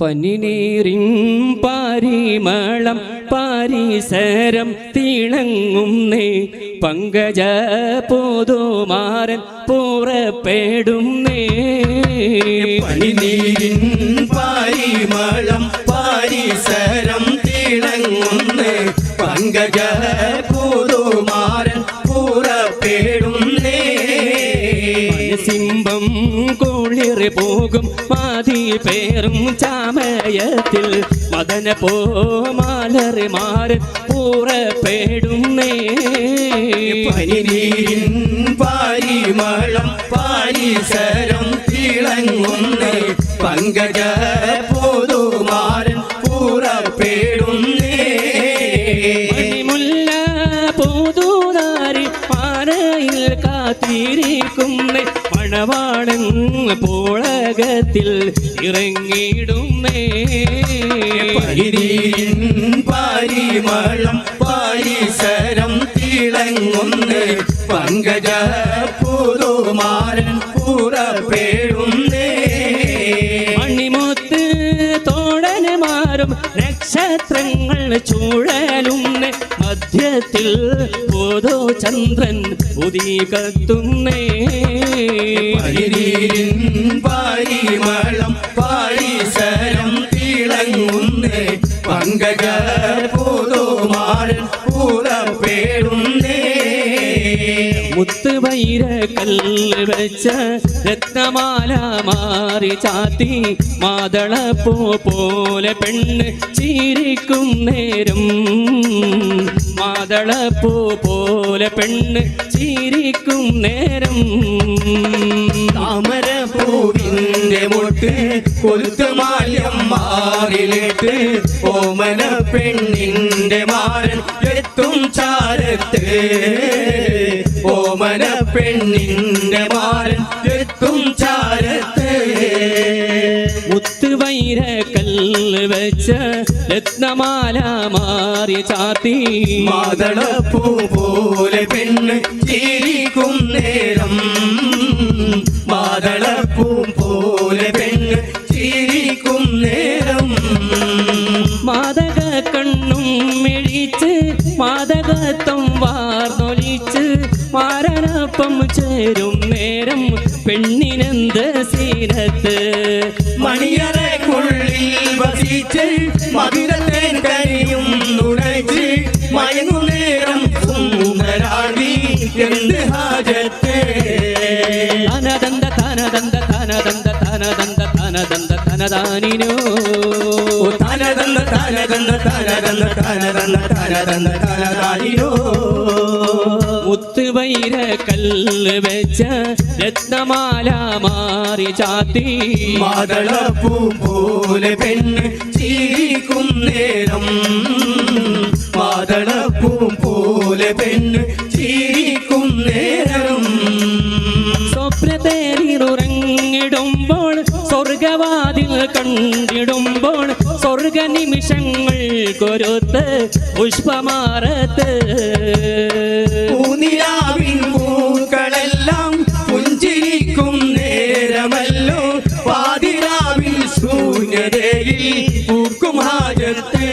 പനിനീരിൻ പാരിമളം പാരിസരം തിളങ്ങുന്നേ പങ്കജ പുതുമാരൻ പുറപ്പെടുന്നേ. പനിനീരിൻ പാരിമളം പാരിസരം തിളങ്ങുന്നേ പങ്കജ പുതുമാരൻ പുറപ്പെടുന്നേ. സിംഹം കുളിർ പോകും മാതി പേരും ചാമയത്തിൽ മദന പോമാലറിമാരൻ പുറപ്പെടുന്നേ. പനിനീരിൻ പാരിമളം പാരിസരം തിളങ്ങുന്നേ പങ്കജ പുതുമാരൻ പുറപ്പെടുന്നേ. മണിമുല്ല പുതുതാരി പാറയിൽ കാത്തിരിക്കുന്നേ മണവാളൻ പോളകത്തിൽ ഇറങ്ങിയിടുന്നേ. പനിനീരിൻ പാരിമളം പാരിസരം തിളങ്ങുന്നേ പങ്കജ പുതുമാരൻ പുറപ്പെടുന്നേ. മണിമുത്ത് തോടനമാരും നക്ഷത്രങ്ങൾ ചൂഴലുന്നേ മധ്യത്തിൽ പുതു ചന്ദ്രൻ ഉദികത്തുന്നേ. പനിനീരിൻ പാരിമളം പാരിസരം തിളങ്ങുന്നേ പങ്കജ പുതുമാരൻ പുറപ്പെടുന്നേ. മുത്ത് വൈര കല്ല് വെച്ച രത്നമാല മാറി ചാത്തി മാതളപ്പൂ പോലെ പെണ്ണ് ചിരിക്കും നേരം മാതളപ്പൂ പോലെ പെണ്ണ് ചിരിക്കും നേരം. താമരപ്പൂവിന്റെ മുട്ട് കൊലുത്തുമാല്യം മാറിലിട്ട് ഓമന പെണ്ണിന്റെ മാരൻ എത്തും ചാരത്ത് ഓമന പെണ്ണിന്റെ മാരൻ എത്തും ചാരത്ത്. മുത്ത് വൈര കല്ല് വെച്ച രത്നമാല മാറി ചാത്തി മാതളപ്പൂ പോലെ പെണ്ണ് ചിരിക്കും നേരം മാതളപ്പൂ പോലെ പെണ്ണ് ചിരിക്കും നേരം. മാതക കണ്ണും മിഴിച്ച് മാതകത്വം വാർന്നൊലിച്ച് മാരനൊപ്പം ചേരും നേരം പെണ്ണിനെന്ത് സീനത്ത്. മണിയറക്കുള്ളിൽ വസിച്ച് മധുരത്തേൻ കരിയും നുണച്ച് മയങ്ങുന്നേരം സുന്ദരാണി എന്ത് ഹാജത്ത്. തനദന്ത തനദന്ത തനദന്ത തനദന്ത തനദന്ത തനദാനിനോ തനദന്ത തനദന്ത തനദന്ത തനദന്ത തനദന്ത തനദാനിനോ. മുത്ത് വൈര കല്ല് വെച്ച രത്നമാല മാറി ചാത്തി മാതളപ്പൂ പോലെ പെണ്ണ് ചിരിക്കും നേരം മാതളപ്പൂ പോലെ പെണ്ണ് ചിരിക്കും നേരം. സ്വപ്നത്തേറിയുറങ്ങിടുമ്പോൾ സ്വർഗവാതിൽ കണ്ടിടുമ്പോൾ സ്വർഗ നിമിഷങ്ങൾ കൊരുത്ത് പുഷ്പമാറത്ത് പൂനിലാവിൻ പൂക്കളെല്ലാം പുഞ്ചിരിക്കും നേരമല്ലോ പാതിരാവിൽ ശൂന്യതയിൽ പൂക്കും ഹാജത്ത്.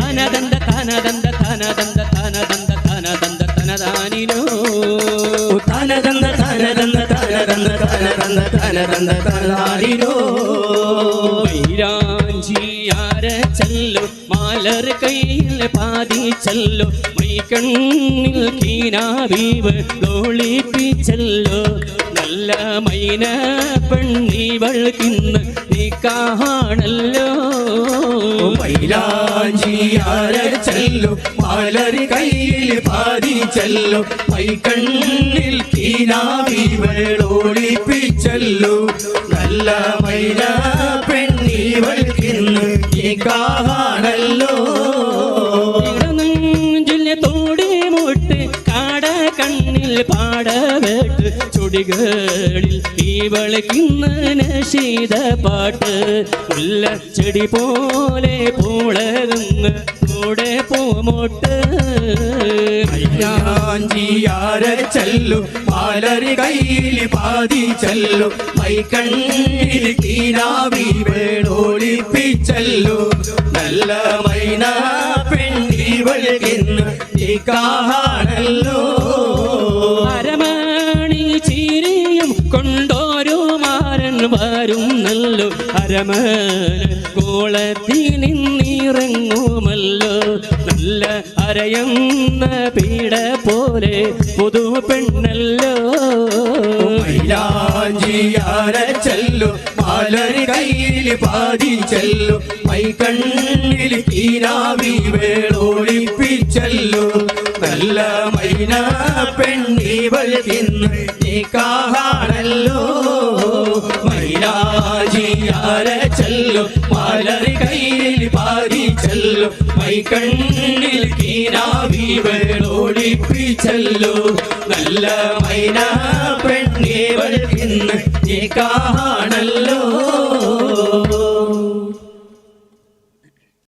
തനദന്ത തനദന്ത തനദന്ത തനദന്ത തനദന്ത തനദാനിനോ തനദന്ത തനദന്ത തനദന്ത തനദന്ത തനദന്ത തനദാനിനോ. മൈരാഞ്ചിയാര ചല്ലോ മാലർ കയ്യിൽ പാതിച്ചല്ലോ മൈകണ്ണിൽ കീനാവീവ് ഗോളിപ്പിച്ചല്ലോ നല്ല മൈന പെണ്ണിവൾക്കിന്ന് നീ കാണല്ലോ. മൈലാഞ്ചിയാര ചല്ലോ മാലർ കയ്യിൽ പാതിച്ചല്ലോ മൈകണ്ണിൽ കീനാവിവളോളിപ്പിച്ചല്ലോ നല്ല മൈല പെണ്ണിവൾക്കിന്ന് നീ കാണല്ലോ. തോടി മുട്ട് കാട കണ്ണിൽ പാടവെട്ട് ചുടികളിൽ ഇവൾക്കിന്ന് നശീത പാട്ട് മുല്ല ചെടി പോലെ പൂളകുന്ന് കൂടെ പൂമോട്ട്. മൈലാഞ്ചിയാര ചല്ലോ മാലർ കയ്യിൽ പാതിച്ചല്ലോ മൈകണ്ണിൽ കീനാവിവളോ ഒളിപ്പിച്ചല്ലോ നല്ല മൈന പെണ്ണിവൾക്കിന്ന് നിക്കാഹാണല്ലോ അരമണി ചിരിയും കൊണ്ടോരോ മാരൻ വരുന്നല്ലോ അരമന കോളത്തിനിറങ്ങുമല്ലോ നല്ല അരയുന്ന പീഡ പോലെ പുതു പെണ്ണല്ലോ മൈലാഞ്ചിയാരച്ചല്ലോ മാലരി കയ്യിൽ പാതിച്ചല്ലോ മൈകണ്ണിൽ കീനാവി വേളൊളിപ്പിച്ചല്ലോ നല്ല മൈന പെണ്ണിവൾക്കിന്ന് നിക്കാഹാണല്ലോ മൈലാഞ്ചിയാരച്ചല്ലോ മാലരി കയ്യിൽ പാതിച്ചല്ലോ മൈകണ്ണിൽ കീനാവി വേളൊളിപ്പിച്ചല്ലോ നല്ല മൈന പെണ്ണിവൾക്കിന്ന് നിക്കാഹാണല്ലോ